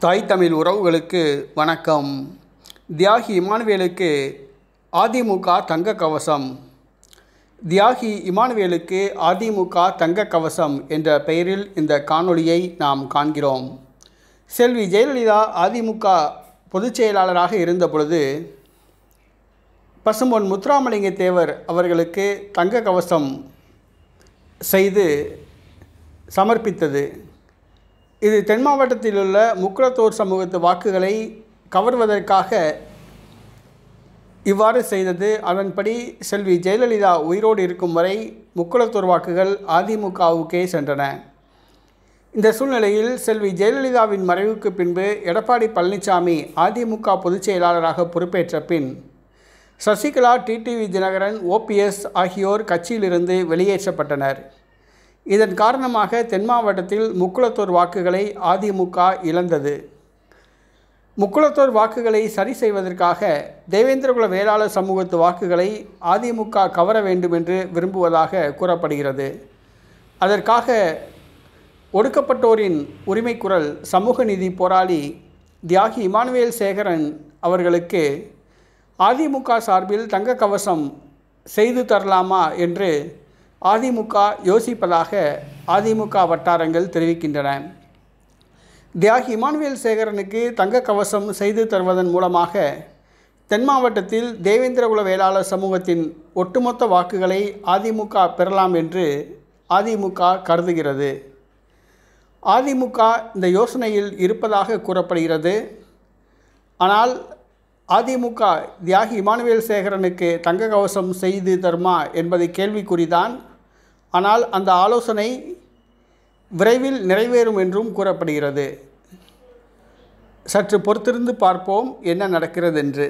தாய் தமிழ் உறவுகளுக்கு வணக்கம். தியாகி இமானுவேலுக்கு அதிமுக தங்க கவசம். தியாகி இமானுவேலுக்கு அதிமுக தங்க கவசம் என்ற பெயரில் இந்த காணொளியை நாம் காண்கிறோம். செல்வி ஜெயலலிதா அதிமுக பொதுச் செயலாளராக இருந்த பொழுது பசும்பொன் முத்துராமலிங்க தேவர் அவர்களுக்கு தங்க கவசம் செய்து சமர்ப்பித்தது. இது தென் மாவட்டத்தில் உள்ள முக்குளத்தோர் சமூகத்து வாக்குகளை கவர்வதற்காக இவ்வாறு செய்தது. அதன்படி செல்வி ஜெயலலிதா உயிரோடு இருக்கும் வரை முக்குளத்தோர் வாக்குகள் அதிமுகவுக்கே சென்றன. இந்த சூழ்நிலையில் செல்வி ஜெயலலிதாவின் மறைவுக்கு பின்பு எடப்பாடி பழனிசாமி அதிமுக பொதுச் செயலாளராக பொறுப்பேற்ற பின் சசிகலா, டிடிவி தினகரன், OPS ஆகியோர் கட்சியிலிருந்து வெளியேற்றப்பட்டனர். இதன் காரணமாக தென் மாவட்டத்தில் முக்குளத்தோர் வாக்குகளை அதிமுக இழந்தது. முக்குளத்தோர் வாக்குகளை சரி செய்வதற்காக தேவேந்திரகுல வேளாளர் சமூகத்து வாக்குகளை அதிமுக கவர வேண்டும் என்று விரும்புவதாக கூறப்படுகிறது. அதற்காக ஒடுக்கப்பட்டோரின் உரிமை குரல் சமூக நீதி போராளி தியாகி இமானுவேல் சேகரன் அவர்களுக்கு அதிமுக சார்பில் தங்க கவசம் செய்து தரலாமா என்று அதிமுக யோசிப்பதாக அதிமுக வட்டாரங்கள் தெரிவிக்கின்றன. தியாகி இமானுவேல் சேகரனுக்கு தங்க கவசம் செய்து தருவதன் மூலமாக தென் மாவட்டத்தில் தேவேந்திரகுல வேளாளர் சமூகத்தின் ஒட்டுமொத்த வாக்குகளை அதிமுக பெறலாம் என்று அதிமுக கருதுகிறது. அதிமுக இந்த யோசனையில் இருப்பதாக கூறப்படுகிறது. ஆனால் அதிமுக தியாகி இமானுவேல் சேகரனுக்கு தங்க கவசம் செய்து தருமா என்பது கேள்விக்குறிதான். ஆனால் அந்த ஆலோசனை விரைவில் நிறைவேறும் என்றும் கூறப்படுகிறது. சற்று பொறுத்திருந்து பார்ப்போம் என்ன நடக்கிறது என்று.